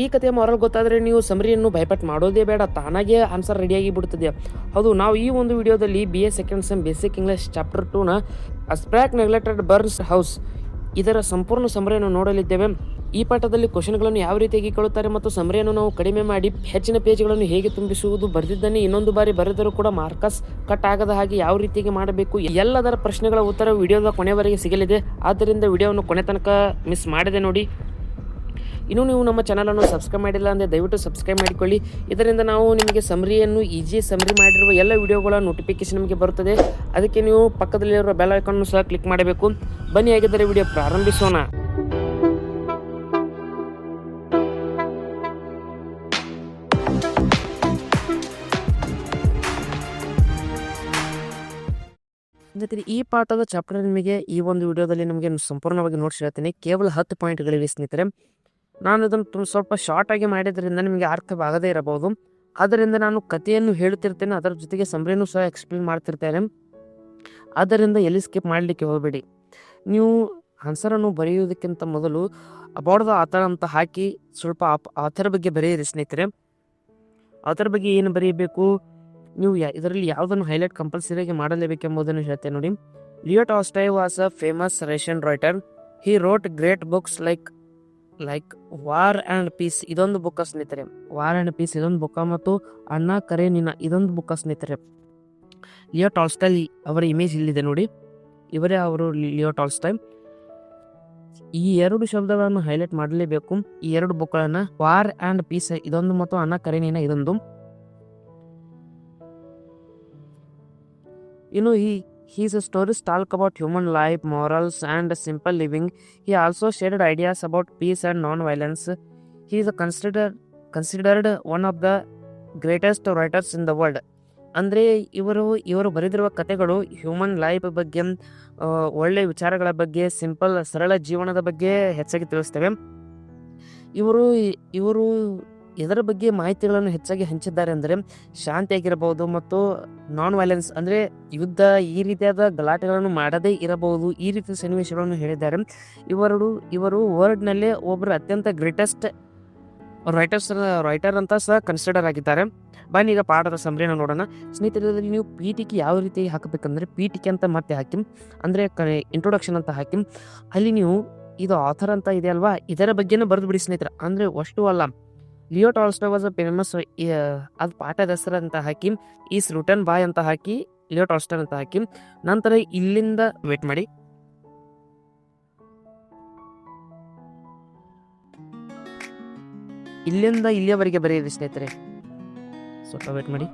ಈ ಕಥೆಯ ಮೊರಲ್ ಗೊತ್ತಾದರೆ ನೀವು ಸಮರಿಯನ್ನು ಭಯಪಟ್ಟು ಮಾಡೋದೇ ಬೇಡ, ತಾನಾಗೆ ಆನ್ಸರ್ ರೆಡಿಯಾಗಿ ಬಿಡುತ್ತದೆ. ಹೌದು, ನಾವು ಈ ಒಂದು ವಿಡಿಯೋದಲ್ಲಿ BA second sem basic English chapter 2ನ ಅಸ್ಪ್ರಾಕ್ ನೆಗ್ಲೆಕ್ಟೆಡ್ ಬರ್ನ್ಸ್ ಹೌಸ್ ಇದರ ಸಂಪೂರ್ಣ ಸಮರಿಯನ್ನು ನೋಡಲಿದ್ದೇವೆ. ಈ ಪಾಠದಲ್ಲಿ ಕ್ವಶನ್ಗಳನ್ನು ಯಾವ ರೀತಿಯಾಗಿ ಕೇಳುತ್ತಾರೆ ಮತ್ತು ಸಮರಿಯನ್ನು ನಾವು ಕಡಿಮೆ ಮಾಡಿ ಹೆಚ್ಚಿನ ಪೇಜ್ಗಳನ್ನು ಹೇಗೆ ತುಂಬಿಸುವುದು, ಬರೆದಿದ್ದನ್ನೇ ಇನ್ನೊಂದು ಬಾರಿ ಬರೆದರೂ ಕೂಡ ಮಾರ್ಕಸ್ ಕಟ್ ಆಗದ ಹಾಗೆ ಯಾವ ರೀತಿಯಾಗಿ ಮಾಡಬೇಕು, ಎಲ್ಲದರ ಪ್ರಶ್ನೆಗಳ ಉತ್ತರ ವಿಡಿಯೋದ ಕೊನೆವರೆಗೆ ಸಿಗಲಿದೆ. ಆದ್ದರಿಂದ ವಿಡಿಯೋವನ್ನು ಕೊನೆ ತನಕ ಮಿಸ್ ಮಾಡದೆ ನೋಡಿ. ಇನ್ನೂ ನೀವು ನಮ್ಮ ಚಾನಲನ್ನು ಸಬ್ಸ್ಕ್ರೈಬ್ ಮಾಡಿಲ್ಲ ಅಂದರೆ ದಯವಿಟ್ಟು ಸಬ್ಸ್ಕ್ರೈಬ್ ಮಾಡಿಕೊಳ್ಳಿ. ಇದರಿಂದ ನಾವು ನಿಮಗೆ ಸಮರಿಯನ್ನು ಈಜಿ ಸಮರಿ ಮಾಡಿರುವ ಎಲ್ಲ ವಿಡಿಯೋಗಳ ನೋಟಿಫಿಕೇಶನ್ ನಿಮಗೆ ಬರುತ್ತದೆ. ಅದಕ್ಕೆ ನೀವು ಪಕ್ಕದಲ್ಲಿರುವ ಬೆಲ್ ಐಕಾನ್ ಸಹ ಕ್ಲಿಕ್ ಮಾಡಬೇಕು. ಬನ್ನಿ, ಹಾಗಿದ್ದರೆ ವಿಡಿಯೋ ಪ್ರಾರಂಭಿಸೋಣ. ಸ್ನೇಹಿತರೆ, ಈ ಪಾಠದ ಚಾಪ್ಟರ್ ನಿಮಗೆ ಈ ಒಂದು ವಿಡಿಯೋದಲ್ಲಿ ನಿಮಗೆ ಸಂಪೂರ್ಣವಾಗಿ ನೋಟ್ಸ್ ಹೇಳ್ತೀನಿ. ಕೇವಲ 10 ಪಾಯಿಂಟ್ಗಳಿವೆ ಸ್ನೇಹಿತರೆ. ನಾನು ಇದನ್ನು ಸ್ವಲ್ಪ ಶಾರ್ಟ್ ಆಗಿ ಮಾಡಿದ್ರಿಂದ ನಿಮಗೆ ಅರ್ಥವಾಗದೇ ಇರಬಹುದು. ಆದ್ದರಿಂದ ನಾನು ಕಥೆಯನ್ನು ಹೇಳುತ್ತಿರ್ತೇನೆ, ಅದರ ಜೊತೆಗೆ ಸಮರಿಯನ್ನು ಸಹ ಎಕ್ಸ್ಪ್ಲೇನ್ ಮಾಡ್ತಿರ್ತೇನೆ. ಆದ್ದರಿಂದ ಎಲ್ಲಿ ಸ್ಕಿಪ್ ಮಾಡಲಿಕ್ಕೆ ಹೋಗಬೇಡಿ. ನೀವು ಆನ್ಸರನ್ನು ಬರೆಯುವುದಕ್ಕಿಂತ ಮೊದಲು ಅಬೌಟ್ ದ ಆಥರ್ ಅಂತ ಹಾಕಿ ಸ್ವಲ್ಪ ಆಥರ್ ಬಗ್ಗೆ ಬರೆಯಿರಿ ಸ್ನೇಹಿತರೆ. ಆಥರ್ ಬಗ್ಗೆ ಏನು ಬರೆಯಬೇಕು, ನೀವು ಇದರಲ್ಲಿ ಯಾವುದನ್ನು ಹೈಲೈಟ್ ಕಂಪಲ್ಸರಿಯಾಗಿ ಮಾಡಲೇಬೇಕೆಂಬುದನ್ನು ಹೇಳ್ತೇನೆ ನೋಡಿ. Leo Tolstoy was a famous Russian writer. He wrote great books like War and Peace ಇದೊಂದು ಬುಕ್ಕ ಸ್ನೇಹಿತರೆ. ವಾರ್ ಆ್ಯಂಡ್ ಪೀಸ್ ಇದೊಂದು ಬುಕ್ಕ ಮತ್ತು ಅಣ್ಣಾ ಕರೇನಿನಾ ಇದೊಂದು ಬುಕ್ಕ ಸ್ನೇಹಿತರೆ. ಲಿಯೋ ಟಾಲ್ಸ್ಟಾಯ್ ಅವರ ಇಮೇಜ್ ಇಲ್ಲಿದೆ ನೋಡಿ, ಇವರೇ ಅವರು ಲಿಯೋ ಟಾಲ್ಸ್ಟಾಯ್. ಈ 2 ಶಬ್ದಗಳನ್ನು ಹೈಲೈಟ್ ಮಾಡಲೇಬೇಕು. ಈ 2 ಬುಕ್ಗಳನ್ನು, ವಾರ್ ಆ್ಯಂಡ್ ಪೀಸ್ ಇದೊಂದು ಮತ್ತು ಅಣ್ಣಾ ಕರೇನಿನಾ ಇದೊಂದು. His stories talk about human life, morals, and simple living. He also shared ideas about peace and non-violence. He is considered one of the greatest writers in the world. ಅಂದರೆ ಇವರು ಬರೆದಿರುವ ಕಥೆಗಳು human life ಬಗ್ಗೆ, ಒಳ್ಳೆಯ ವಿಚಾರಗಳ ಬಗ್ಗೆ, ಸರಳ ಜೀವನದ ಬಗ್ಗೆ ಹೆಚ್ಚಾಗಿ ತಿಳಿಸ್ತವೆ. ಇವರು ಇದರ ಬಗ್ಗೆ ಮಾಹಿತಿಗಳನ್ನು ಹೆಚ್ಚಾಗಿ ಹಂಚಿದ್ದಾರೆ. ಅಂದರೆ ಶಾಂತಿಯಾಗಿರಬಹುದು ಮತ್ತು ನಾನ್ ವೈಲೆನ್ಸ್ ಅಂದರೆ ಯುದ್ಧ, ಈ ರೀತಿಯಾದ ಗಲಾಟೆಗಳನ್ನು ಮಾಡದೇ ಇರಬಹುದು, ಈ ರೀತಿಯ ಸನ್ನಿವೇಶಗಳನ್ನು ಹೇಳಿದ್ದಾರೆ. ಇವರು ವರ್ಲ್ಡ್ನಲ್ಲೇ ಒಬ್ಬರು ಅತ್ಯಂತ ಗ್ರೇಟೆಸ್ಟ್ ರೈಟರ್ ಅಂತ ಸಹ ಕನ್ಸಿಡರ್ ಆಗಿದ್ದಾರೆ. ಬನ್ನಿ ಈಗ ಪಾಠದ ಸಮರಿಯನ್ನು ನೋಡೋಣ. ಸ್ನೇಹಿತರಲ್ಲಿ ನೀವು ಪೀಠಿಕೆ ಯಾವ ರೀತಿ ಹಾಕಬೇಕಂದ್ರೆ, ಪೀಠಿಕೆ ಅಂತ ಮತ್ತೆ ಹಾಕಿ, ಅಂದರೆ ಇಂಟ್ರೊಡಕ್ಷನ್ ಅಂತ ಹಾಕಿ, ಅಲ್ಲಿ ನೀವು ಇದು ಆಥರ್ ಅಂತ ಇದೆ ಅಲ್ವಾ, ಇದರ ಬಗ್ಗೆನೂ ಬರೆದು ಬಿಡಿ ಸ್ನೇಹಿತರೆ. ಅಂದರೆ ಅಷ್ಟು ಅಲ್ಲ, Leo Tolstoy was a famous, ಅದು ಪಾಠದ ಹೆಸರು ಅಂತ ಹಾಕಿ, ಈಸ್ ರಿಟನ್ ಬಾಯ್ ಅಂತ ಹಾಕಿ, ಲಿಯೋ ಟಾಲ್ಸ್ಟಾಯ್ ಅಂತ ಹಾಕಿ, ನಂತರ ಇಲ್ಲಿಂದ ವೇಟ್ ಮಾಡಿ, ಇಲ್ಲಿಂದ ಇಲ್ಲಿಯವರೆಗೆ ಬರೆಯಿರಿ ಸ್ನೇಹಿತರೆ. ಸ್ವಲ್ಪ ವೇಟ್ ಮಾಡಿ.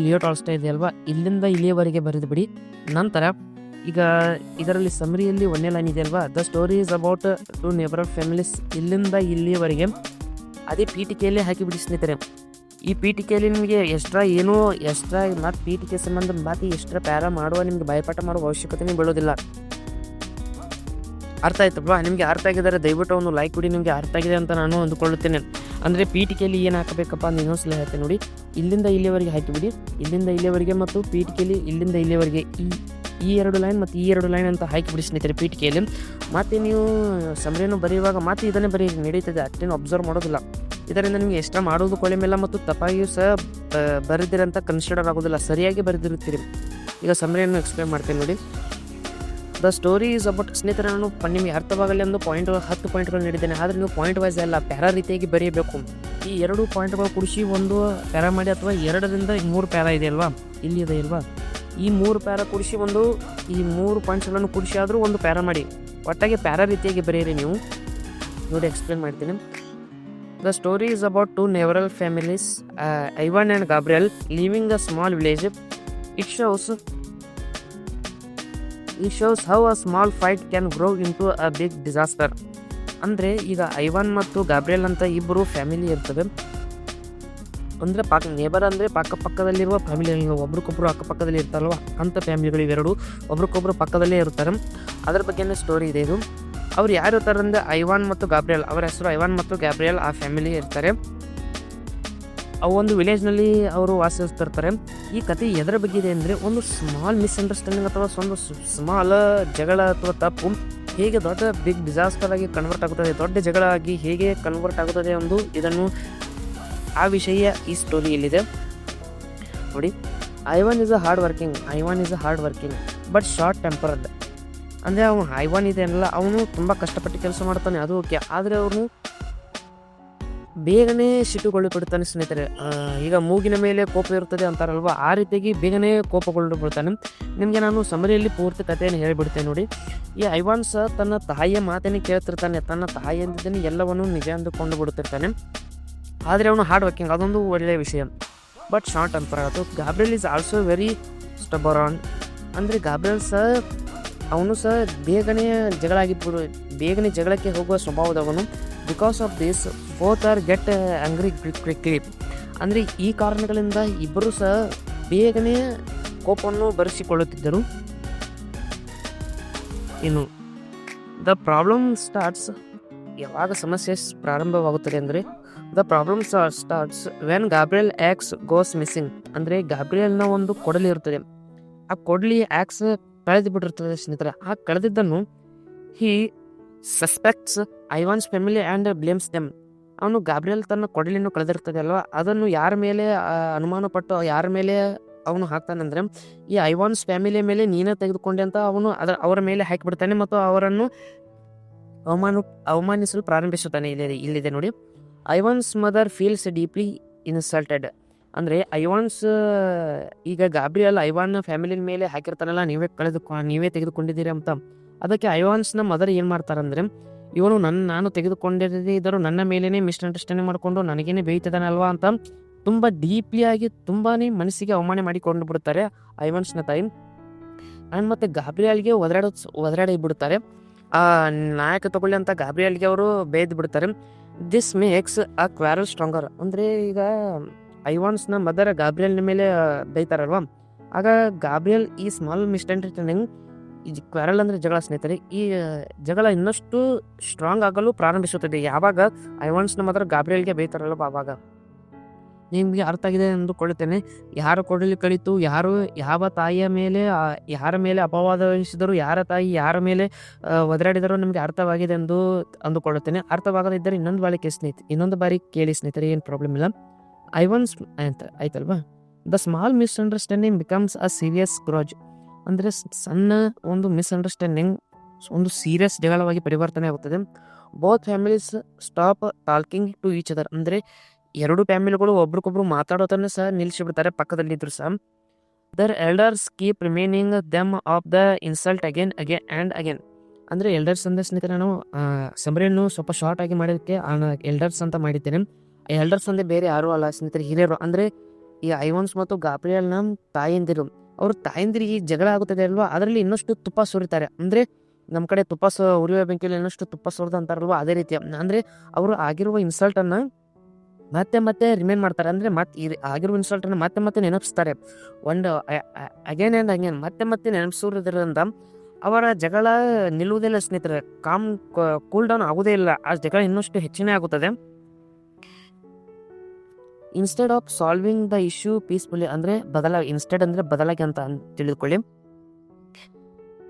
ಲಿಯೋ ಟಾಲ್ಸ್ಟಾಯ್ ಇದೆ ಅಲ್ವಾ, ಇಲ್ಲಿಂದ ಇಲ್ಲಿಯವರೆಗೆ ಬರೆದು ಬಿಡಿ. ನಂತರ ಈಗ ಇದರಲ್ಲಿ ಸಮರಿಯಲ್ಲಿ 1ನೇ ಲೈನ್ ಇದೆ ಅಲ್ವಾ, the story is about 2 neighbour families, ಇಲ್ಲಿಂದ ಇಲ್ಲಿಯವರೆಗೆ ಅದೇ ಪೀಠಿಕೆಯಲ್ಲೇ ಹಾಕಿಬಿಡಿ ಸ್ನೇಹಿತರೆ. ಈ ಪೀಠಿಕೆಯಲ್ಲಿ ನಿಮಗೆ ಎಕ್ಸ್ಟ್ರಾ ಮತ್ತು ಪೀಠಿಕೆ ಸಂಬಂಧ ಮಾತಿ ಎಕ್ಸ್ಟ್ರಾ ಪ್ಯಾರಾ ಮಾಡುವ, ನಿಮಗೆ ಭಯಪಾಠ ಮಾಡುವ ಅವಶ್ಯಕತೆ ಬೀಳೋದಿಲ್ಲ. ಅರ್ಥ ಆಯ್ತಲ್ವಾ? ನಿಮಗೆ ಅರ್ಥ ಆಗಿದ್ದಾರೆ ದಯವಿಟ್ಟು ಒಂದು ಲೈಕ್ ಕೊಡಿ, ನಿಮಗೆ ಅರ್ಥ ಆಗಿದೆ ಅಂತ ನಾನು ಅಂದುಕೊಳ್ಳುತ್ತೇನೆ. ಅಂದರೆ ಪೀಠಿಕೆಯಲ್ಲಿ ಏನು ಹಾಕಬೇಕಪ್ಪ ಅಂತ ಇನ್ನೊಂದ್ಸಲ ಹೇಳ್ತೇನೆ ನೋಡಿ. ಇಲ್ಲಿಂದ ಇಲ್ಲಿಯವರೆಗೆ ಹಾಕಿಬಿಡಿ, ಇಲ್ಲಿಂದ ಇಲ್ಲಿಯವರೆಗೆ, ಮತ್ತು ಪೀಠಿಕೆಯಲ್ಲಿ ಇಲ್ಲಿಂದ ಇಲ್ಲಿಯವರೆಗೆ ಈ 2 ಲೈನ್ ಮತ್ತು ಈ 2 ಲೈನ್ ಅಂತ ಹಾಕಿಬಿಡಿ ಸ್ನೇಹಿತರೆ ಪೀಠಿಕೆಯಲ್ಲಿ. ಮತ್ತು ನೀವು ಸಮರಿಯನ್ನು ಬರೆಯುವಾಗ ಮತ್ತೆ ಇದನ್ನೇ ಬರೆಯಿರಿ, ನಡೀತದೆ, ಅಷ್ಟೇನು ಅಬ್ಸರ್ವ್ ಮಾಡೋದಿಲ್ಲ. ಇದರಿಂದ ನಿಮಗೆ ಎಕ್ಸ್ಟ್ರಾ ಮಾಡೋದು ಕೊಳೆಮೇಲ ಮತ್ತು ತಪ್ಪಾಗಿಯೂ ಸಹ ಬರೆದಿರಂತ ಕನ್ಸಿಡರ್ ಆಗೋದಿಲ್ಲ, ಸರಿಯಾಗಿ ಬರೆದಿರುತ್ತೀರಿ. ಈಗ ಸಮರಿಯನ್ನು ಎಕ್ಸ್ಪ್ಲೇನ್ ಮಾಡ್ತೇನೆ ನೋಡಿ. ದ ಸ್ಟೋರಿ ಈಸ್ ಅಬೌಟ್, ಸ್ನೇಹಿತರೆ ನಾನು ನಿಮಗೆ ಅರ್ಥವಾಗಲಿ ಎಂದು 10 ಪಾಯಿಂಟ್ಗಳು ನೀಡಿದ್ದೇನೆ, ಆದರೆ ನೀವು ಪಾಯಿಂಟ್ ವೈಸ್ ಅಲ್ಲ, ಪ್ಯಾರಾ ರೀತಿಯಾಗಿ ಬರೆಯಬೇಕು. ಈ 2 ಪಾಯಿಂಟ್ಗಳು ಕೂಡಿಸಿ ಒಂದು ಪ್ಯಾರಾ ಮಾಡಿ, ಅಥವಾ 2ರಿಂದ 3 ಪ್ಯಾರಾ ಇದೆ ಅಲ್ವಾ, ಇಲ್ಲಿ ಇದೆ ಅಲ್ವಾ, ಈ 3 ಪ್ಯಾರಾ ಕೂಡಿಸಿ ಈ 3 ಪಾಯಿಂಟ್ಸ್ಗಳನ್ನು ಕೂಡಿಸಿ ಆದರೂ ಒಂದು ಪ್ಯಾರಾ ಮಾಡಿ, ಒಟ್ಟಾಗಿ ಪ್ಯಾರಾ ರೀತಿಯಾಗಿ ಬರೆಯಿರಿ ನೀವು ನೋಡಿ. ಎಕ್ಸ್ಪ್ಲೇನ್ ಮಾಡ್ತೀನಿ. The story is about 2 neighbour families, Ivan and Gabriel, living a small village. It shows how a small fight can grow into a big disaster. ಅಂದರೆ ಈಗ ಐವಾನ್ ಮತ್ತು ಗಾಬ್ರಿಯಲ್ ಅಂತ ಇಬ್ಬರು ಫ್ಯಾಮಿಲಿ ಇರ್ತವೆ. ಅಂದರೆ ನೇಬರ್ ಅಂದರೆ ಪಕ್ಕದಲ್ಲಿರುವ ಫ್ಯಾಮಿಲಿ, ಒಬ್ರಿಗೊಬ್ರು ಅಕ್ಕಪಕ್ಕದಲ್ಲಿ ಇರ್ತಾರಲ್ವ ಅಂಥ ಫ್ಯಾಮಿಲಿಗಳು ಇವೆರಡು ಒಬ್ರಿಗೊಬ್ರು ಪಕ್ಕದಲ್ಲೇ ಇರ್ತಾರೆ. ಅದರ ಬಗ್ಗೆನೇ ಸ್ಟೋರಿ ಇದೆ ಇದು. ಅವ್ರು ಯಾರು ಇರ್ತಾರೆ ಅಂದರೆ ಐವಾನ್ ಮತ್ತು ಗಾಬ್ರಿಯಲ್, ಅವರ ಹೆಸರು ಐವಾನ್ ಮತ್ತು ಗಾಬ್ರಿಯಲ್, ಆ ಫ್ಯಾಮಿಲಿ ಇರ್ತಾರೆ. ಅವು ಒಂದು ವಿಲೇಜ್ನಲ್ಲಿ ಅವರು ವಾಸಿಸ್ತಿರ್ತಾರೆ. ಈ ಕತೆ ಎದರ ಬಗ್ಗೆ ಇದೆ ಅಂದರೆ, ಒಂದು ಸ್ಮಾಲ್ ಮಿಸ್ಅಂಡರ್ಸ್ಟ್ಯಾಂಡಿಂಗ್ ಅಥವಾ ಒಂದು ಸ್ಮಾಲ್ ಜಗಳ ಅಥವಾ ತಪ್ಪು ಹೇಗೆ ದೊಡ್ಡ ಬಿಗ್ ಡಿಸಾಸ್ಟರ್ ಆಗಿ ಕನ್ವರ್ಟ್ ಆಗುತ್ತದೆ, ದೊಡ್ಡ ಜಗಳ ಆಗಿ ಹೇಗೆ ಕನ್ವರ್ಟ್ ಆಗುತ್ತದೆ ಎಂದು ಇದನ್ನು ಆ ವಿಷಯ ಈ ಸ್ಟೋರಿಯಲ್ಲಿದೆ ನೋಡಿ. Ivan is a hard working but short tempered. ಅಂದರೆ ಅವನು ಐವಾನ್ ಇದೆ ಅನ್ನಲ್ಲ, ಅವನು ತುಂಬ ಕಷ್ಟಪಟ್ಟು ಕೆಲಸ ಮಾಡ್ತಾನೆ, ಅದು ಓಕೆ. ಆದರೆ ಅವನು ಬೇಗನೆ ಸಿಟ್ಟುಗೊಳ್ಳಿ ಬಿಡ್ತಾನೆ ಸ್ನೇಹಿತರೆ. ಈಗ ಮೂಗಿನ ಮೇಲೆ ಕೋಪ ಇರುತ್ತದೆ ಅಂತಾರಲ್ವ, ಆ ರೀತಿಯಾಗಿ ಬೇಗನೆ ಕೋಪಗೊಂಡು ಬಿಡ್ತಾನೆ. ನಿಮಗೆ ನಾನು ಸಮರಿಯಲ್ಲಿ ಪೂರ್ತಿ ಕಥೆಯನ್ನು ಹೇಳಿಬಿಡ್ತೇನೆ ನೋಡಿ. ಈ ಐವಾನ್ಸ್ ತನ್ನ ತಾಯಿಯ ಮಾತನ್ನೇ ಕೇಳ್ತಿರ್ತಾನೆ, ತನ್ನ ತಾಯಿ ಅಂದಿದ್ದೇನೆ ಎಲ್ಲವನ್ನೂ ನಿಜ ಅಂದುಕೊಂಡು ಬಿಡುತ್ತಿರ್ತಾನೆ. ಆದರೆ ಅವನು ಹಾರ್ಡ್ ವರ್ಕಿಂಗ್, ಅದೊಂದು ಒಳ್ಳೆಯ ವಿಷಯ. ಬಟ್ ಶಾರ್ಟ್ ಟೆಂಪರ್ ಆಯಿತು. Gabriel is also very stubborn. ಅಂದರೆ ಗಾಬ್ರಿಯಲ್ ಅವನು ಬೇಗನೆ ಬೇಗನೆ ಜಗಳಕ್ಕೆ ಹೋಗುವ ಸ್ವಭಾವದವನು. Because of this both are get angry quickly. ಅಂದರೆ ಈ ಕಾರಣಗಳಿಂದ ಇಬ್ಬರು ಬೇಗನೆ ಕೋಪವನ್ನು ಬರೆಸಿಕೊಳ್ಳುತ್ತಿದ್ದರು. ಇನ್ನು ದ ಪ್ರಾಬ್ಲಮ್ ಸ್ಟಾರ್ಟ್ಸ್, ಯಾವಾಗ ಸಮಸ್ಯೆ ಪ್ರಾರಂಭವಾಗುತ್ತದೆ ಅಂದರೆ the problem starts when Gabriel ox goes missing. ಅಂದರೆ ಗಾಬ್ರಿಯಲ್ನ ಒಂದು ಕೊಡಲಿ ಇರ್ತದೆ, ಆ ಕೊಡಲಿ ಆಕ್ಸ್ ಕಳೆದು ಬಿಟ್ಟಿರ್ತದೆ ಸ್ನೇಹಿತರೆ. ಆ ಕಳೆದಿದ್ದನ್ನು he suspects Ivan's family and blames them. ಅವನು ಗಾಬ್ರಿಯಲ್ ತನ್ನ ಕೊಡಲಿಯನ್ನು ಕಳೆದಿರ್ತದೆ ಅಲ್ವಾ, ಅದನ್ನು ಯಾರ ಮೇಲೆ ಅನುಮಾನ ಪಟ್ಟು ಯಾರ ಮೇಲೆ ಅವನು ಹಾಕ್ತಾನಂದ್ರೆ ಈ ಐವಾನ್ಸ್ ಫ್ಯಾಮಿಲಿಯ ಮೇಲೆ ನೀನೇ ತೆಗೆದುಕೊಂಡೆ ಅಂತ ಅವನು ಅವರ ಮೇಲೆ ಹಾಕಿಬಿಡ್ತಾನೆ ಮತ್ತು ಅವರನ್ನು ಅವಮಾನಿಸಲು ಪ್ರಾರಂಭಿಸುತ್ತಾನೆ. ಇಲ್ಲಿದೆ ನೋಡಿ. ಐವಾನ್ಸ್ ಮದರ್ ಫೀಲ್ಸ್ ಡೀಪ್ಲಿ ಇನ್ಸಲ್ಟೆಡ್. ಅಂದರೆ ಐವಾನ್ಸ್ ಈಗ ಗಾಬ್ರಿಯಲ್ ಐವಾನ್ ಫ್ಯಾಮಿಲಿ ಮೇಲೆ ಹಾಕಿರ್ತಾನಲ್ಲ, ನೀವೇ ತೆಗೆದುಕೊಂಡಿದ್ದೀರಿ ಅಂತ. ಅದಕ್ಕೆ ಐವಾನ್ಸ್ನ ಮದರ್ ಏನು ಮಾಡ್ತಾರಂದ್ರೆ, ಇವನು ನಾನು ತೆಗೆದುಕೊಂಡಿದ್ದರು ನನ್ನ ಮೇಲೇ ಮಿಸ್ಅಂಡರ್ಸ್ಟ್ಯಾಂಡಿಂಗ್ ಮಾಡಿಕೊಂಡು ನನಗೇನೆ ಬೇಯ್ತಿದ್ದಾನಲ್ವಾ ಅಂತ ತುಂಬ ಡೀಪ್ಲಿ ಆಗಿ ತುಂಬಾ ಮನಸ್ಸಿಗೆ ಅವಮಾನ ಮಾಡಿಕೊಂಡು ಬಿಡ್ತಾರೆ ಐವಾನ್ಸ್ನ ತಾಯಿ. ಆ್ಯಂಡ್ ಮತ್ತು ಗಾಬ್ರಿಯಲ್ಗೆ ಒದರಾಡಿ ಬಿಡ್ತಾರೆ. ಆ ನಾಯಕ ತಗೊಳ್ಳಿ ಅಂತ ಗಾಬ್ರಿಯಲ್ಗೆ ಅವರು ಬೇಯ್ದು ಬಿಡ್ತಾರೆ. This makes a quarrel stronger. ಅಂದರೆ ಈಗ ಐವಾನ್ಸ್ನ ಮದರ್ ಗಾಬ್ರಿಯಲ್ನ ಮೇಲೆ ಬೈತಾರಲ್ವ, ಆಗ ಗಾಬ್ರಿಯಲ್ ಈ ಸ್ಮಾಲ್ ಮಿಸ್ಅಂಡರ್ಸ್ಟ್ಯಾಂಡಿಂಗ್, ಈ ಕ್ವಾರಲ್ ಅಂದರೆ ಜಗಳ ಸ್ನೇಹಿತರೆ, ಈ ಜಗಳ ಇನ್ನಷ್ಟು ಸ್ಟ್ರಾಂಗ್ ಆಗಲು ಪ್ರಾರಂಭಿಸುತ್ತದೆ ಯಾವಾಗ ಐವಾನ್ಸ್ನ ಮದರ್ ಗಾಬ್ರಿಯಲ್ಗೆ ಬೈತಾರಲ್ವ ಆವಾಗ. ನಿಮಗೆ ಅರ್ಥ ಆಗಿದೆ ಎಂದುಕೊಳ್ಳುತ್ತೇನೆ. ಯಾರು ಕೊಡಲಿ ಕಳಿತು, ಯಾವ ತಾಯಿಯ ಮೇಲೆ ಯಾರ ಮೇಲೆ ಅಪವಾದ ವಹಿಸಿದರು, ಯಾರ ತಾಯಿ ಯಾರ ಮೇಲೆ ಒದರಾಡಿದರೂ ನಿಮಗೆ ಅರ್ಥವಾಗಿದೆ ಎಂದು ಅಂದುಕೊಳ್ಳುತ್ತೇನೆ. ಅರ್ಥವಾಗದಿದ್ದರೆ ಇನ್ನೊಂದು ಬಾರಿ ಕೇಳಿ ಸ್ನೇಹಿತರೆ, ಏನು ಪ್ರಾಬ್ಲಮ್ ಇಲ್ಲ. ಐವಾನ್ಸ್ ಅಂತ ಆಯ್ತಲ್ವಾ. The small misunderstanding becomes a serious grudge. ಅಂದರೆ ಸಣ್ಣ ಒಂದು ಮಿಸ್ಅಂಡರ್ಸ್ಟ್ಯಾಂಡಿಂಗ್ ಒಂದು ಸೀರಿಯಸ್ ಜಗಳವಾಗಿ ಪರಿವರ್ತನೆ ಆಗುತ್ತದೆ. Both families stop talking to each other. ಅಂದರೆ ಎರಡು ಫ್ಯಾಮಿಲಿಗಳು ಒಬ್ರಿಗೊಬ್ರು ಮಾತಾಡೋದನ್ನು ನಿಲ್ಲಿಸಿಬಿಡ್ತಾರೆ ಪಕ್ಕದಲ್ಲಿದ್ರು their elders keep reminding them of the insult again and again. ಅಂದರೆ ಎಲ್ಡರ್ಸ್ ಅಂದರೆ ಸ್ನೇಹಿತರೆ, ನಾನು ಸಮರಿಯನ್ನು ಸ್ವಲ್ಪ ಶಾರ್ಟ್ ಆಗಿ ಮಾಡೋದಕ್ಕೆ ಎಲ್ಡರ್ಸ್ ಅಂತ ಮಾಡಿದ್ದೇನೆ. ಎಲ್ಡರ್ಸ್ ಅಂದರೆ ಬೇರೆ ಯಾರೂ ಅಲ್ಲ ಸ್ನೇಹಿತರೆ, ಹಿರಿಯರು. ಅಂದರೆ ಈ ಐವಾನ್ಸ್ ಮತ್ತು ಗಾಬ್ರಿಯಲ್ನ ತಾಯಂದಿರು. ಅವರು ತಾಯಂದಿರು ಈ ಜಗಳ ಆಗುತ್ತದೆ ಅಲ್ವಾ, ಅದರಲ್ಲಿ ಇನ್ನಷ್ಟು ತುಪ್ಪ ಸುರಿತಾರೆ. ಅಂದರೆ ನಮ್ಮ ಕಡೆ ತುಪ್ಪ ಉರಿಯುವ ಬೆಂಕಿಯಲ್ಲಿ ಇನ್ನಷ್ಟು ತುಪ್ಪ ಸುರಿದ ಅಂತಾರಲ್ವ, ಅದೇ ರೀತಿ. ಅಂದರೆ ಅವರು ಆಗಿರುವ ಇನ್ಸಲ್ಟನ್ನು ಮತ್ತೆ ರಿಮೈನ್ ಮಾಡ್ತಾರೆ. ಅಂದರೆ ಆಗಿರುವ ಇನ್ಸಲ್ಟನ್ನು ಮತ್ತೆ ನೆನಪಿಸ್ತಾರೆ. ಅಗೇನ್ ಆ್ಯಂಡ್ ಅಗೇನ್ ಮತ್ತೆ ನೆನಪಿಸೋದ್ರಿಂದ ಅವರ ಜಗಳ ನಿಲ್ಲುವುದಿಲ್ಲ ಸ್ನೇಹಿತರೆ, ಕೂಲ್ ಡೌನ್ ಆಗುವುದೇ ಇಲ್ಲ. ಆ ಜಗಳ ಇನ್ನಷ್ಟು ಹೆಚ್ಚಿನೇ ಆಗುತ್ತದೆ. Instead of solving the issue peacefully. ಅಂದರೆ ಇನ್ಸ್ಟೆಡ್ ಅಂದರೆ ಬದಲಾಗಿ ಅಂತ ತಿಳಿದುಕೊಳ್ಳಿ.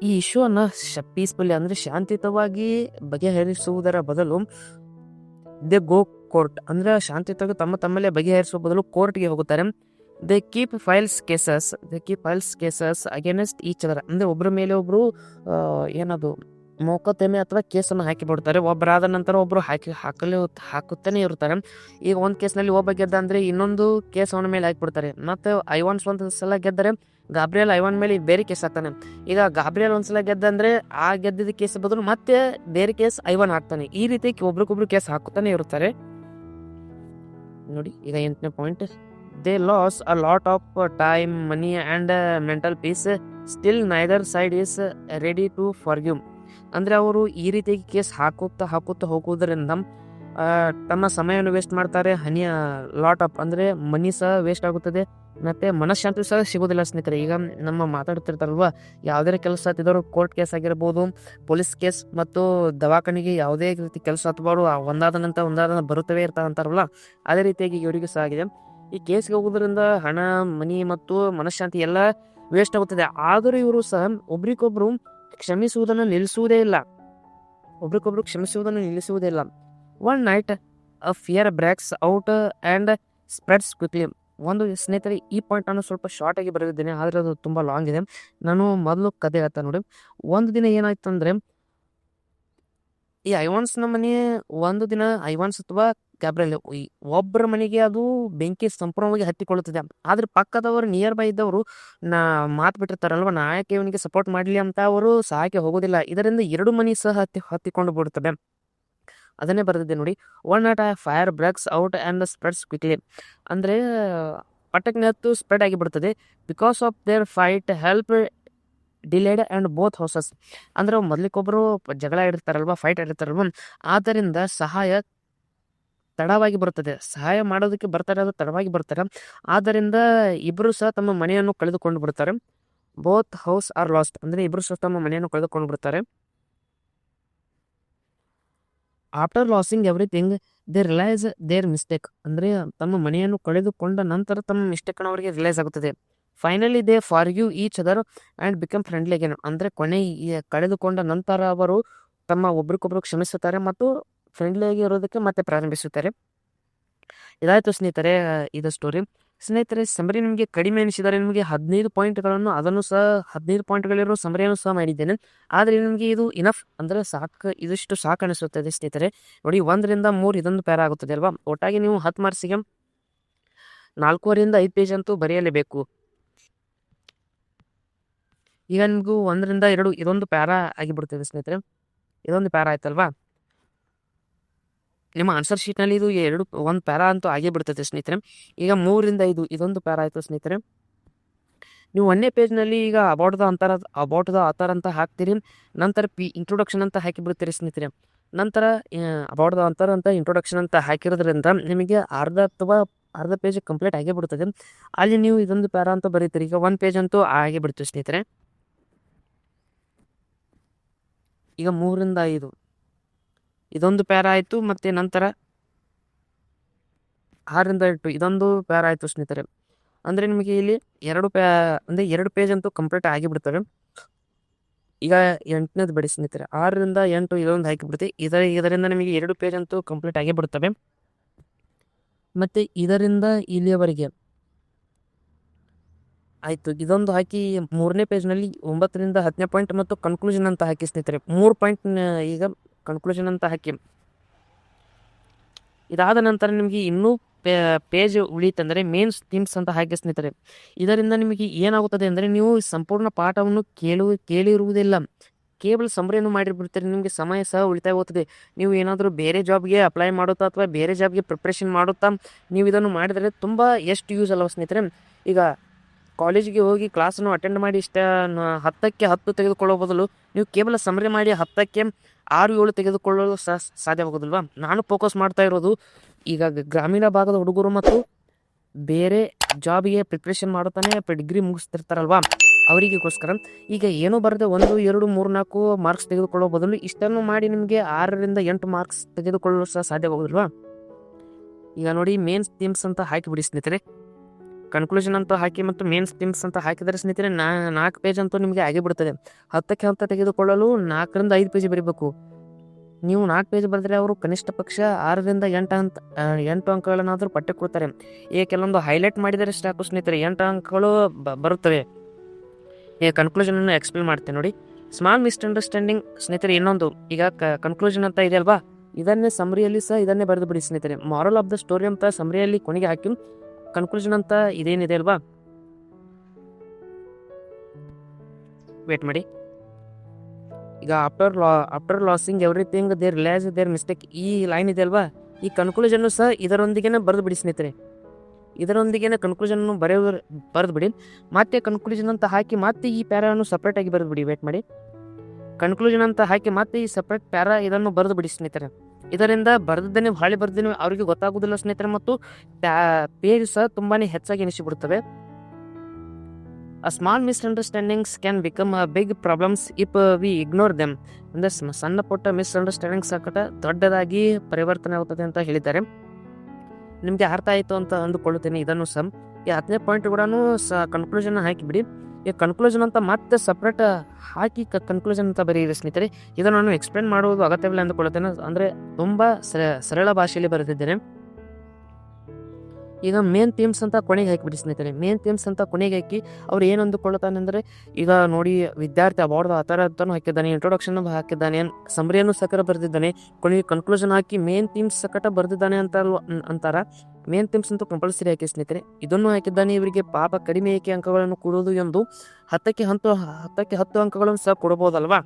ಈ ಇಶ್ಯೂ ಅನ್ನು ಪೀಸ್ಫುಲಿ ಅಂದರೆ ಶಾಂತಿಯುತವಾಗಿ ಬಗೆಹರಿಸುವುದರ ಬದಲು ದೇ ಗೋ ಕೋರ್ಟ್. ಅಂದರೆ ಶಾಂತಿಯುತವಾಗಿ ತಮ್ಮಲ್ಲೇ ಬಗೆಹರಿಸುವ ಬದಲು ಕೋರ್ಟ್ಗೆ ಹೋಗುತ್ತಾರೆ. They keep files cases against each other. ಅಂದರೆ ಒಬ್ಬರ ಮೇಲೆ ಒಬ್ಬರು ಏನದು ಮೊಕದ್ದಮೆ ಅಥವಾ ಕೇಸನ್ನು ಹಾಕಿಬಿಡ್ತಾರೆ. ಒಬ್ಬರಾದ ನಂತರ ಒಬ್ಬರು ಹಾಕುತ್ತಾನೆ ಇರ್ತಾರೆ. ಈಗ ಒಂದು ಕೇಸ್ನಲ್ಲಿ ಒಬ್ಬ ಗೆದ್ದ ಅಂದರೆ ಇನ್ನೊಂದು ಕೇಸ್ ಅವನ ಮೇಲೆ ಹಾಕಿಬಿಡ್ತಾರೆ. ಮತ್ತು ಐವಾನ್ಸ್ ಒಂದು ಸಲ ಗೆದ್ದರೆ ಗಾಬ್ರಿಯಲ್ ಐವಾನ್ ಮೇಲೆ ಬೇರೆ ಕೇಸ್ ಹಾಕ್ತಾನೆ. ಈಗ ಗಾಬ್ರಿಯಲ್ ಒಂದ್ಸಲ ಗೆದ್ದ ಅಂದರೆ ಆ ಗೆದ್ದಿದ್ದ ಕೇಸ್ ಬದಲು ಮತ್ತೆ ಬೇರೆ ಕೇಸ್ ಐವಾನ್ ಹಾಕ್ತಾನೆ. ಈ ರೀತಿ ಒಬ್ರಿಗೊಬ್ರು ಕೇಸ್ ಹಾಕುತ್ತಾನೆ ಇರ್ತಾರೆ ನೋಡಿ. ಈಗ 8ನೇ point, they lose a lot of time, money and mental peace. Still neither side is ready to forgive. ಅಂದರೆ ಅವರು ಈ ರೀತಿಯಾಗಿ ಕೇಸ್ ಹಾಕುತ್ತಾ ಹೋಗುವುದರಿಂದ ತಮ್ಮ ಸಮಯವನ್ನು ವೇಸ್ಟ್ ಮಾಡ್ತಾರೆ. ಲಾಟ್ ಆಫ್ ಅಂದರೆ ಮನಿ ಸಹ ವೇಸ್ಟ್ ಆಗುತ್ತದೆ, ಮತ್ತು ಮನಃಶಾಂತಿ ಸಹ ಸಿಗೋದಿಲ್ಲ ಸ್ನೇಹಿತರೆ. ಈಗ ನಮ್ಮ ಮಾತಾಡ್ತಿರ್ತಾರಲ್ವ, ಯಾವುದೇ ಕೆಲಸ ಹತ್ತಿದ್ರು ಕೋರ್ಟ್ ಕೇಸ್ ಆಗಿರ್ಬೋದು, ಪೊಲೀಸ್ ಕೇಸ್ ಮತ್ತು ದವಾಖಾನೆಗೆ ಯಾವುದೇ ರೀತಿ ಕೆಲಸ ಹತ್ತಬಾರ್ದು, ಒಂದಾದ ಬರುತ್ತವೇ ಇರ್ತಾರಂತಾರಲ್ಲ, ಅದೇ ರೀತಿಯಾಗಿ ಇವರಿಗೂ ಸಹ ಆಗಿದೆ. ಈ ಕೇಸ್ಗೆ ಹೋಗೋದ್ರಿಂದ ಹಣ, ಮನಿ ಮತ್ತು ಮನಃಶಾಂತಿ ಎಲ್ಲ ವೇಸ್ಟ್ ಆಗುತ್ತದೆ. ಆದರೂ ಇವರು ಸಹ ಒಬ್ರಿಗೊಬ್ರು ಕ್ಷಮಿಸುವುದನ್ನು ನಿಲ್ಲಿಸುವುದೇ ಇಲ್ಲ. ಒಬ್ರಿಗೊಬ್ರು ಕ್ಷಮಿಸುವುದನ್ನು ನಿಲ್ಲಿಸುವುದಿಲ್ಲ. One night a fire breaks out and spreads quickly. ಒಂದು ಸ್ನೇಹಿತರೆ, ಈ ಪಾಯಿಂಟನ್ನು ಸ್ವಲ್ಪ ಶಾರ್ಟ್ ಆಗಿ ಬರೆದಿದ್ದೇನೆ, ಆದರೆ ಅದು ತುಂಬ ಲಾಂಗ್ ಇದೆ. ನಾನು ಮೊದಲು ಕತೆ ಹೇಳ್ತಾ ನೋಡಿ. ಒಂದು ದಿನ ಏನಾಯ್ತು ಅಂದರೆ, ಈ ಐವಾನ್ಸ್ನ ಮನೆ ಒಂದು ದಿನ ಐವಾನ್ಸ್ ಅಥವಾ ಗ್ಯಾಬ್ರಿಯಲ್ ಒಬ್ಬರ ಮನೆಗೆ ಅದು ಬೆಂಕಿ ಸಂಪೂರ್ಣವಾಗಿ ಹತ್ತಿಕೊಳ್ಳುತ್ತದೆ. ಆದ್ರೆ ಪಕ್ಕದವರು ನಿಯರ್ ಬೈ ಇದ್ದವರು ಮಾತು ಬಿಟ್ಟಿರ್ತಾರಲ್ವ, ನಾ ಯಾಕೆ ಇವನಿಗೆ ಸಪೋರ್ಟ್ ಮಾಡಲಿ ಅಂತ ಅವರು ಸಹಾಯಕ್ಕೆ ಹೋಗೋದಿಲ್ಲ. ಇದರಿಂದ 2 ಮನೆ ಸಹ ಹತ್ತಿಕೊಂಡು ಬಿಡುತ್ತವೆ. ಅದನ್ನೇ ಬರೆದಿದ್ದೆ ನೋಡಿ. One night a fire breaks out and spreads quickly. ಅಂದರೆ ಪಟಕ್ನೆ ಹತ್ತು ಸ್ಪ್ರೆಡ್ ಆಗಿಬಿಡ್ತದೆ. Because of their fight help delayed and both houses. ಅಂದರೆ ಮೊದಲಿಗೊಬ್ಬರು ಜಗಳ ಇರ್ತಾರಲ್ವ, ಫೈಟ್ ಇರ್ತಾರಲ್ವ, ಆದ್ದರಿಂದ ಸಹಾಯ ತಡವಾಗಿ ಬರುತ್ತದೆ. ಸಹಾಯ ಮಾಡೋದಕ್ಕೆ ಬರ್ತಾರೆ, ಅದು ತಡವಾಗಿ ಬರ್ತಾರೆ. ಆದ್ದರಿಂದ ಇಬ್ಬರು ಸಹ ತಮ್ಮ ಮನೆಯನ್ನು ಕಳೆದುಕೊಂಡು ಬಿಡ್ತಾರೆ. Both house are lost. ಅಂದರೆ ಇಬ್ಬರು ಸಹ ತಮ್ಮ ಮನೆಯನ್ನು ಕಳೆದುಕೊಂಡು ಬಿಡ್ತಾರೆ. After losing everything they realise their mistake. ಅಂದರೆ ತಮ್ಮ ಮನೆಯನ್ನು ಕಳೆದುಕೊಂಡ ನಂತರ ತಮ್ಮ ಮಿಸ್ಟೇಕನ್ನು ಅವರಿಗೆ ರಿಯಲೈಸ್ ಆಗುತ್ತದೆ. Finally they forgive each other and become friendly again. ಅಂದರೆ ಕಳೆದುಕೊಂಡ ನಂತರ ಅವರು ತಮ್ಮ ಒಬ್ರಿಗೊಬ್ರು ಕ್ಷಮಿಸುತ್ತಾರೆ ಮತ್ತು ಫ್ರೆಂಡ್ಲಿಯಾಗಿ ಇರೋದಕ್ಕೆ ಮತ್ತೆ ಪ್ರಾರಂಭಿಸುತ್ತಾರೆ. ಇದಾಯಿತು ಸ್ನೇಹಿತರೆ, ಇದು ಸ್ಟೋರಿ. ಸ್ನೇಹಿತರೆ, ಸಮರಿ ನಿಮಗೆ ಕಡಿಮೆ ಅನಿಸಿದರೆ ನಿಮಗೆ 15 ಪಾಯಿಂಟ್ಗಳನ್ನು, ಅದನ್ನು ಸಹ 15 ಪಾಯಿಂಟ್ಗಳಿರೋ ಸಮರಿಯನ್ನು ಸಹ ಮಾಡಿದ್ದೇನೆ. ಆದರೆ ನಿಮಗೆ ಇದು ಇನಫ್ ಅಂದರೆ ಸಾಕು, ಇದಿಷ್ಟು ಸಾಕು ಅನಿಸುತ್ತದೆ ಸ್ನೇಹಿತರೆ. ನೋಡಿ, 1 ರಿಂದ 3 ಇದೊಂದು ಪ್ಯಾರ ಆಗುತ್ತದೆ ಅಲ್ವಾ. ಒಟ್ಟಾಗಿ ನೀವು 10 ಮಾರ್ಕ್ಸಿಗೆ 4.5 ರಿಂದ 5 ಪೇಜ್ ಅಂತೂ ಬರೆಯಲೇಬೇಕು. ಈಗ ನಿಮಗೂ 1 ರಿಂದ 2 ಇದೊಂದು ಪ್ಯಾರ ಆಗಿಬಿಡ್ತದೆ ಸ್ನೇಹಿತರೆ. ಇದೊಂದು ಪ್ಯಾರ ಆಯ್ತಲ್ವಾ. ನಿಮ್ಮ ಆನ್ಸರ್ ಶೀಟ್ನಲ್ಲಿ ಇದು 1 ಪ್ಯಾರಾ ಅಂತೂ ಆಗೇ ಬಿಡ್ತದೆ ಸ್ನೇಹಿತರೆ. ಈಗ 3 ರಿಂದ 5 ಇದೊಂದು ಪ್ಯಾರಾ ಆಯಿತು ಸ್ನೇಹಿತರೆ. ನೀವು 1ನೇ ಪೇಜ್ನಲ್ಲಿ ಈಗ ಅಬೌಟ್ ದ ಆಥರ್ ಅಂತ ಹಾಕ್ತೀರಿ. ನಂತರ ಇಂಟ್ರೊಡಕ್ಷನ್ ಅಂತ ಹಾಕಿಬಿಡ್ತೀರಿ ಸ್ನೇಹಿತರೆ. ನಂತರ ಅಬೌಟ್ ದ ಆಥರ್ ಅಂತ ಇಂಟ್ರೊಡಕ್ಷನ್ ಅಂತ ಹಾಕಿರೋದ್ರಿಂದ ನಿಮಗೆ ಅರ್ಧ ಪೇಜ್ ಕಂಪ್ಲೀಟ್ ಆಗೇ ಬಿಡ್ತದೆ. ಅಲ್ಲಿ ನೀವು ಇದೊಂದು ಪ್ಯಾರಾ ಅಂತ ಬರೀತೀರಿ. ಈಗ 1 ಪೇಜ್ ಅಂತೂ ಆಗೇ ಬಿಡ್ತೀವಿ ಸ್ನೇಹಿತರೆ. ಈಗ 3 ರಿಂದ 5 ಇದೊಂದು ಪ್ಯಾರಾ ಆಯಿತು. ಮತ್ತು ನಂತರ 6 ರಿಂದ 8 ಇದೊಂದು ಪ್ಯಾರಾ ಆಯಿತು ಸ್ನೇಹಿತರೆ. ಅಂದರೆ ನಿಮಗೆ ಇಲ್ಲಿ 2 ಪೇಜ್ ಅಂತೂ ಕಂಪ್ಲೀಟ್ ಆಗಿಬಿಡ್ತವೆ. ಈಗ 8ನೇದು ಬಿಡಿ ಸ್ನೇಹಿತರೆ. 6 ರಿಂದ 8 ಇದೊಂದು ಹಾಕಿಬಿಡ್ತೀವಿ. ಇದರಿಂದ ನಿಮಗೆ 2 ಪೇಜ್ ಅಂತೂ ಕಂಪ್ಲೀಟ್ ಆಗೇ ಬಿಡ್ತವೆ. ಮತ್ತು ಇದರಿಂದ ಇಲ್ಲಿಯವರೆಗೆ ಆಯಿತು. ಇದೊಂದು ಹಾಕಿ 3ನೇ ಪೇಜ್ನಲ್ಲಿ 9 ರಿಂದ 10ನೇ ಪಾಯಿಂಟ್ ಮತ್ತು ಕನ್ಕ್ಲೂಷನ್ ಅಂತ ಹಾಕಿ ಸ್ನೇಹಿತರೆ. 3 ಪಾಯಿಂಟ್ ಈಗ ಕನ್ಕ್ಲೂಷನ್ ಅಂತ ಹಾಕಿ. ಇದಾದ ನಂತರ ನಿಮಗೆ ಇನ್ನೂ ಪೇಜ್ ಉಳಿತಂದರೆ ಮೇನ್ಸ್ ಥೀಮ್ಸ್ ಅಂತ ಹಾಕಿ ಸ್ನೇಹಿತರೆ. ಇದರಿಂದ ನಿಮಗೆ ಏನಾಗುತ್ತದೆ ಅಂದರೆ, ನೀವು ಸಂಪೂರ್ಣ ಪಾಠವನ್ನು ಕೇಳಿರುವುದಿಲ್ಲ, ಕೇವಲ ಸಮರಿಯನ್ನು ಮಾಡಿಬಿಡ್ತೀರಿ. ನಿಮಗೆ ಸಮಯ ಸಹ ಉಳಿತಾಯ ಹೋಗ್ತದೆ. ನೀವು ಏನಾದರೂ ಬೇರೆ ಜಾಬ್ಗೆ ಅಪ್ಲೈ ಮಾಡುತ್ತಾ ಅಥವಾ ಬೇರೆ ಜಾಬ್ಗೆ ಪ್ರಿಪ್ರೇಷನ್ ಮಾಡುತ್ತಾ ನೀವು ಇದನ್ನು ಮಾಡಿದರೆ ತುಂಬ ಎಷ್ಟು ಯೂಸ್ ಅಲ್ವ ಸ್ನೇಹಿತರೆ. ಈಗ ಕಾಲೇಜಿಗೆ ಹೋಗಿ ಕ್ಲಾಸನ್ನು ಅಟೆಂಡ್ ಮಾಡಿ 10ಕ್ಕೆ 10 ತೆಗೆದುಕೊಳ್ಳೋ ಬದಲು ನೀವು ಕೇವಲ ಸಮರಿ ಮಾಡಿ 10ಕ್ಕೆ 6-7 ತೆಗೆದುಕೊಳ್ಳಲು ಸಾಧ್ಯವಾಗೋದಿಲ್ವಾ. ನಾನು ಫೋಕಸ್ ಮಾಡ್ತಾ ಇರೋದು ಈಗ ಗ್ರಾಮೀಣ ಭಾಗದ ಹುಡುಗರು ಮತ್ತು ಬೇರೆ ಜಾಬಿಗೆ ಪ್ರಿಪ್ರೇಷನ್ ಮಾಡುತ್ತಾನೆ ಡಿಗ್ರಿ ಮುಗಿಸ್ತಿರ್ತಾರಲ್ವಾ, ಅವರಿಗೋಸ್ಕರ. ಈಗ ಏನೂ ಬರದೆ 1, 2, 3, 4 ಮಾರ್ಕ್ಸ್ ತೆಗೆದುಕೊಳ್ಳೋ ಬದಲು ಇಷ್ಟನ್ನು ಮಾಡಿ ನಿಮಗೆ 6 ರಿಂದ 8 ಮಾರ್ಕ್ಸ್ ತೆಗೆದುಕೊಳ್ಳಲು ಸಹ ಸಾಧ್ಯವಾಗೋದಿಲ್ವಾ. ಈಗ ನೋಡಿ, ಮೇನ್ಸ್ ಥೀಮ್ಸ್ ಅಂತ ಹಾಕಿಬಿಡಿ ಸ್ನೇಹಿತರೆ. ಕನ್ಕ್ಲೂಷನ್ ಅಂತ ಹಾಕಿ ಮತ್ತು ಮೇನ್ಸ್ ಥೀಮ್ಸ್ ಅಂತ ಹಾಕಿದರೆ ಸ್ನೇಹಿತರೆ 4 ಪೇಜ್ ಅಂತೂ ನಿಮಗೆ ಆಗಿಬಿಡ್ತದೆ. 10ಕ್ಕೆ 10 ತೆಗೆದುಕೊಳ್ಳಲು 4 ರಿಂದ 5 ಪೇಜ್ ಬರೀಬೇಕು. ನೀವು 4 ಪೇಜ್ ಬರೆದರೆ ಅವರು ಕನಿಷ್ಠ ಪಕ್ಷ 6 ರಿಂದ 8 ಅಂಕಗಳನ್ನಾದರೂ ಪಟ್ಟೆ ಕೊಡ್ತಾರೆ. ಈಗ ಕೆಲವೊಂದು ಹೈಲೈಟ್ ಮಾಡಿದರೆ ಸಾಕು ಸ್ನೇಹಿತರೆ, 8 ಅಂಕಗಳು ಬರುತ್ತವೆ. ಈಗ ಕನ್ಕ್ಲೂಷನನ್ನು ಎಕ್ಸ್ಪ್ಲೇನ್ ಮಾಡ್ತೇನೆ ನೋಡಿ. ಸ್ಮಾಲ್ ಮಿಸ್ಅಂಡರ್ಸ್ಟ್ಯಾಂಡಿಂಗ್ ಸ್ನೇಹಿತರೆ. ಇನ್ನೊಂದು ಈಗ ಕನ್ಕ್ಲೂಷನ್ ಅಂತ ಇದೆ ಅಲ್ವಾ, ಇದನ್ನೇ ಸಮರಿಯಲ್ಲಿ ಸಹ ಇದನ್ನೇ ಬರೆದು ಬಿಡಿ ಸ್ನೇಹಿತರೆ. ಮಾರಲ್ ಆಫ್ ದ ಸ್ಟೋರಿ ಅಂತ ಸಮರಿಯಲ್ಲಿ ಕೊನೆಗೆ ಹಾಕಿ, ಕನ್ಕ್ಲೂಷನ್ ಅಂತ ಇದೇನಿದೆ ಅಲ್ವಾ, ವೇಟ್ ಮಾಡಿ. ಈಗ after losing everything they realise their mistake, ಈ ಲೈನ್ ಇದೆ ಅಲ್ವಾ, ಈ ಕನ್ಕ್ಲೂಷನ್ನು ಸಹ ಇದರೊಂದಿಗೆ ಬರೆದು ಬಿಡಿ ಸ್ನೇಹಿತರೆ. ಇದರೊಂದಿಗೆ ಕನ್ಕ್ಲೂಷನ್ ಬರೆದು ಬಿಡಿ. ಮತ್ತೆ ಕನ್ಕ್ಲೂಷನ್ ಅಂತ ಹಾಕಿ ಮತ್ತೆ ಈ ಪ್ಯಾರಾವನ್ನು ಸಪ್ರೇಟಾಗಿ ಬರೆದು ಬಿಡಿ. ವೇಟ್ ಮಾಡಿ. ಕನ್ಕ್ಲೂಷನ್ ಅಂತ ಹಾಕಿ ಮತ್ತೆ ಈ ಸಪ್ರೇಟ್ ಪ್ಯಾರಾ ಇದನ್ನು ಬರೆದು ಬಿಡಿ ಸ್ನೇಹಿತರೆ. ಇದರಿಂದ ಬರೆದಿದ್ದೇನೆ ಹೊಳೆ ಬರೆದಿದ್ದೇನೆ ಅವರಿಗೆ ಗೊತ್ತಾಗೋದಿಲ್ಲ ಸ್ನೇಹಿತರೆ, ಮತ್ತು ಪೇಜ್ ಸಹ ತುಂಬಾ ಹೆಚ್ಚಾಗಿ ಎನಿಸಿಬಿಡುತ್ತವೆ. A small misunderstandings can become a big problems if we ignore them. ಅಂದರೆ ಸಣ್ಣ ಪುಟ್ಟ ಮಿಸ್ಅಂಡರ್ಸ್ಟ್ಯಾಂಡಿಂಗ್ಸ್ ದೊಡ್ಡದಾಗಿ ಪರಿವರ್ತನೆ ಆಗುತ್ತದೆ ಅಂತ ಹೇಳಿದ್ದಾರೆ. ನಿಮಗೆ ಅರ್ಥ ಆಯಿತು ಅಂತ ಅಂದುಕೊಳ್ಳುತ್ತೇನೆ. ಇದನ್ನು ಸಹ ಈ 10ನೇ ಪಾಯಿಂಟ್ ಕೂಡ ಕನ್ಕ್ಲೂಷನ್ ಹಾಕಿಬಿಡಿ. ಈ ಕನ್ಕ್ಲೂಷನ್ ಅಂತ ಮತ್ತೆ ಸಪ್ರೇಟ್ ಹಾಕಿ ಕನ್ಕ್ಲೂಷನ್ ಅಂತ ಬರೀರಿ ಸ್ನೇಹಿತರೆ. ಇದನ್ನು ನಾನು ಎಕ್ಸ್ಪ್ಲೇನ್ ಮಾಡುವುದು ಅಗತ್ಯವಿಲ್ಲ ಅಂದುಕೊಳ್ಳುತ್ತೇನೆ, ಅಂದರೆ ತುಂಬ ಸರಳ ಭಾಷೆಯಲ್ಲಿ ಬರೆದಿದ್ದೇನೆ. ಈಗ ಮೇನ್ ಥೀಮ್ಸ್ ಅಂತ ಕೊನೆಗೆ ಹಾಕಿಬಿಡಿ ಸ್ನೇಹಿತರೆ. ಮೇನ್ ಥೀಮ್ಸ್ ಅಂತ ಕೊನೆಗೆ ಹಾಕಿ ಅವ್ರು ಏನು ಅಂದುಕೊಳ್ಳುತ್ತಾನೆ ಅಂದರೆ, ಈಗ ನೋಡಿ ವಿದ್ಯಾರ್ಥಿ ಅಬೌಟ್ ಆ ಥರ ಅಂತಲೂ ಹಾಕಿದ್ದಾನೆ, ಇಂಟ್ರೊಡಕ್ಷನ್ ಹಾಕಿದ್ದಾನೆ, ಸಮರಿಯನ್ನು ಸಕರ ಬರೆದಿದ್ದಾನೆ, ಕೊನೆಗೆ ಕನ್ಕ್ಲೂಷನ್ ಹಾಕಿ ಮೇನ್ ಥೀಮ್ಸ್ ಸಕಟ ಬರೆದಿದ್ದಾನೆ ಅಂತಾರ. ಮೇನ್ ಥೀಮ್ಸ್ ಅಂತೂ ಕಂಪಲ್ಸರಿ ಹಾಕಿ ಸ್ನೇಹಿತರೆ. ಇದನ್ನು ಹಾಕಿದ್ದಾನೆ. ಇವರಿಗೆ ಪಾಪ ಕಡಿಮೆ ಏಕೆ ಅಂಕಗಳನ್ನು ಕೊಡುವುದು ಎಂದು 10ಕ್ಕೆ 10 ಅಂಕಗಳನ್ನು ಸಹ ಕೊಡ್ಬೋದಲ್ವಾ.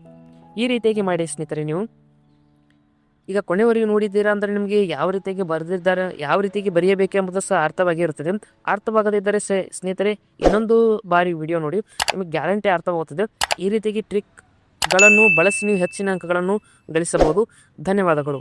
ಈ ರೀತಿಯಾಗಿ ಮಾಡಿ ಸ್ನೇಹಿತರೆ. ನೀವು ಈಗ ಕೊನೆವರೆಗೂ ನೋಡಿದ್ದೀರಾ ಅಂದರೆ ನಿಮಗೆ ಯಾವ ರೀತಿಯಾಗಿ ಬರೆದಿದ್ದಾರೆ, ಯಾವ ರೀತಿಯಾಗಿ ಬರೆಯಬೇಕು ಎಂಬುದು ಸಹ ಅರ್ಥವಾಗಿರುತ್ತದೆ. ಅರ್ಥವಾಗದಿದ್ದರೆ ಸ್ನೇಹಿತರೆ ಇನ್ನೊಂದು ಬಾರಿ ವಿಡಿಯೋ ನೋಡಿ, ನಿಮಗೆ ಗ್ಯಾರಂಟಿ ಅರ್ಥವಾಗುತ್ತದೆ. ಈ ರೀತಿಯಾಗಿ ಟ್ರಿಕ್ಗಳನ್ನು ಬಳಸಿ ನೀವು ಹೆಚ್ಚಿನ ಅಂಕಗಳನ್ನು ಗಳಿಸಬಹುದು. ಧನ್ಯವಾದಗಳು.